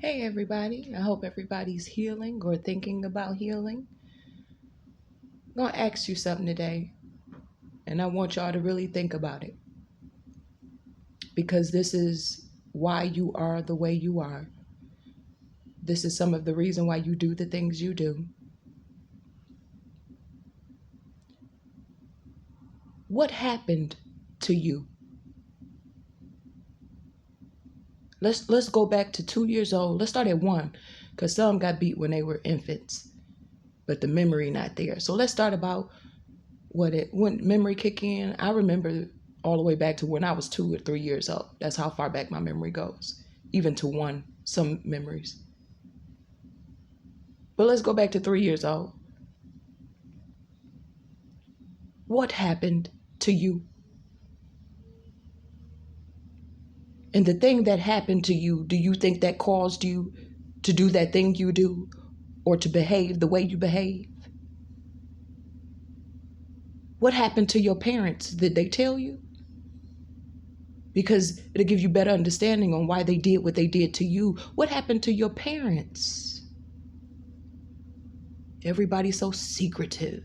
Hey everybody, I hope everybody's healing or thinking about healing. I'm going to ask you something today, and I want y'all to really think about it because this is why you are the way you are. This is some of the reason why you do the things you do. What happened to you? Let's go back to 2 years old. Let's start at 1 because some got beat when they were infants, but the memory not there. So let's start about when memory kick in. I remember all the way back to when I was 2 or 3 years old. That's how far back my memory goes, even to 1, some memories. But let's go back to 3 years old. What happened to you? And the thing that happened to you, do you think that caused you to do that thing you do or to behave the way you behave? What happened to your parents? Did they tell you? Because it'll give you better understanding on why they did what they did to you. What happened to your parents? Everybody's so secretive.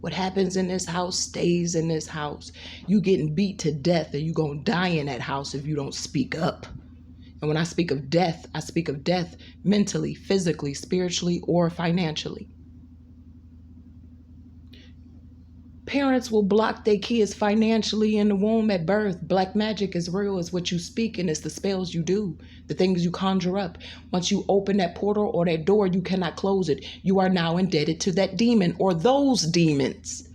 What happens in this house stays in this house. You getting beat to death and you gonna die in that house if you don't speak up. And when I speak of death, I speak of death mentally, physically, spiritually, or financially. Parents will block their kids financially in the womb at birth. Black magic is real. It's what you speak and it's the spells you do, the things you conjure up. Once you open that portal or that door, you cannot close it. You are now indebted to that demon or those demons.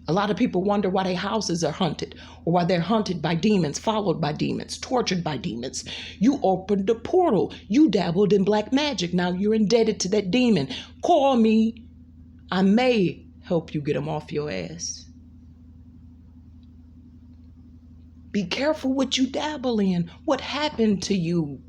A lot of people wonder why their houses are haunted or why they're haunted by demons, followed by demons, tortured by demons. You opened the portal. You dabbled in black magic. Now you're indebted to that demon. Call me. I may help you get them off your ass. Be careful what you dabble in. What happened to you?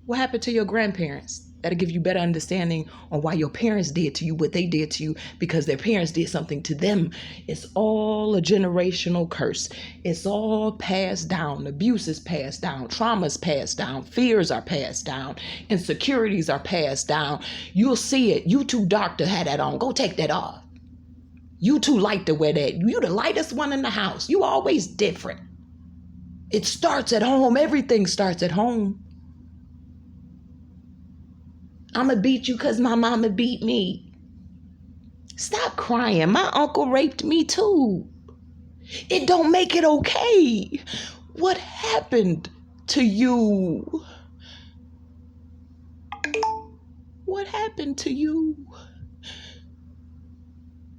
What happened to your grandparents? That'll give you better understanding on why your parents did to you what they did to you, because their parents did something to them. It's all a generational curse. It's all passed down. Abuse is passed down. Trauma's passed down. Fears are passed down. Insecurities are passed down. You'll see it. You too dark to have that on. Go take that off. You too light to wear that. You the lightest one in the house. You always different. It starts at home. Everything starts at home. I'ma beat you because my mama beat me. Stop crying. My uncle raped me too. It don't make it okay. What happened to you? What happened to you?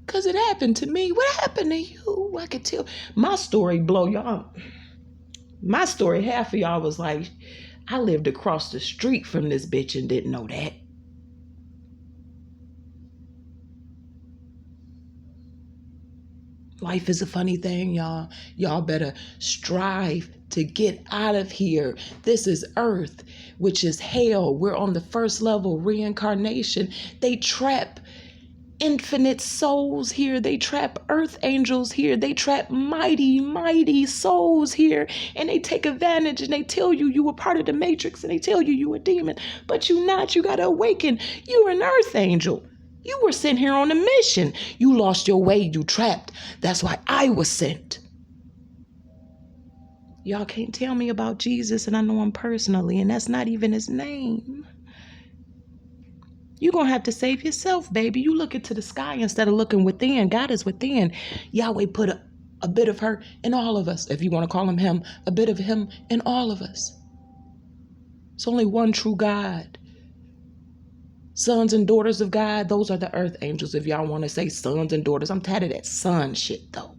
Because it happened to me. What happened to you? I could tell. My story blow y'all. My story, half of y'all was like, I lived across the street from this bitch and didn't know that. Life is a funny thing, y'all. Y'all better strive to get out of here. This is earth, which is hell. We're on the first level, reincarnation. They trap infinite souls here. They trap earth angels here. They trap mighty, mighty souls here. And they take advantage and they tell you you were part of the matrix and they tell you a demon. But you not. You got to awaken. You're an earth angel. You were sent here on a mission. You lost your way. You trapped. That's why I was sent. Y'all can't tell me about Jesus, and I know him personally, and that's not even his name. You're going to have to save yourself, baby. You look into the sky instead of looking within. God is within. Yahweh put a bit of her in all of us. If you want to call him, a bit of him in all of us. It's only one true God. Sons and daughters of God, those are the earth angels. If y'all want to say sons and daughters, I'm tired of that son shit though.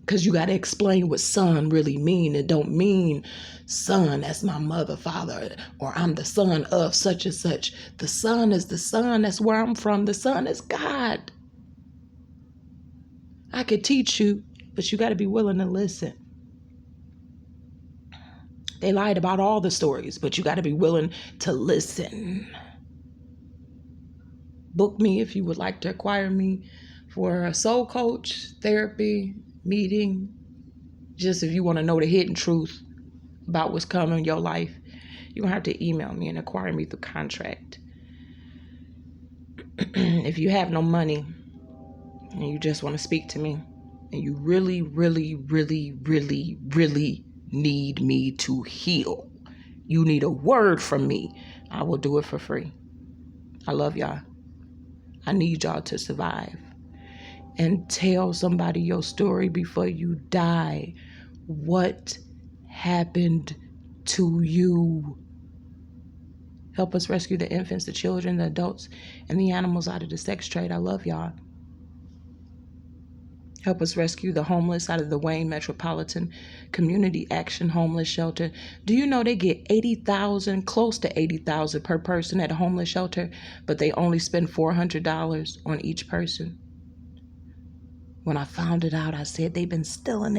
Because you got to explain what son really mean. It don't mean son, that's my mother, father, or I'm the son of such and such. The son is the son. That's where I'm from. The son is God. I could teach you, but you got to be willing to listen. They lied about all the stories, but you got to be willing to listen. Book me if you would like to acquire me for a soul coach, therapy, meeting, Just if you want to know the hidden truth about what's coming in your life, you're going to have to email me and acquire me through contract. If you have no money and you just want to speak to me and you really, really, really, really, really need me to heal, you need a word from me, I will do it for free. I love y'all. I need y'all to survive. And tell somebody your story before you die. What happened to you? Help us rescue the infants, the children, the adults, and the animals out of the sex trade. I love y'all. Help us rescue the homeless out of the Wayne Metropolitan Community Action Homeless Shelter. Do you know they get $80,000, close to $80,000 per person at a homeless shelter, but they only spend $400 on each person? When I found it out, I said, they've been stealing.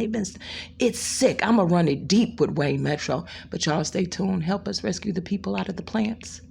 It's sick. I'm going to run it deep with Wayne Metro. But y'all stay tuned. Help us rescue the people out of the plants.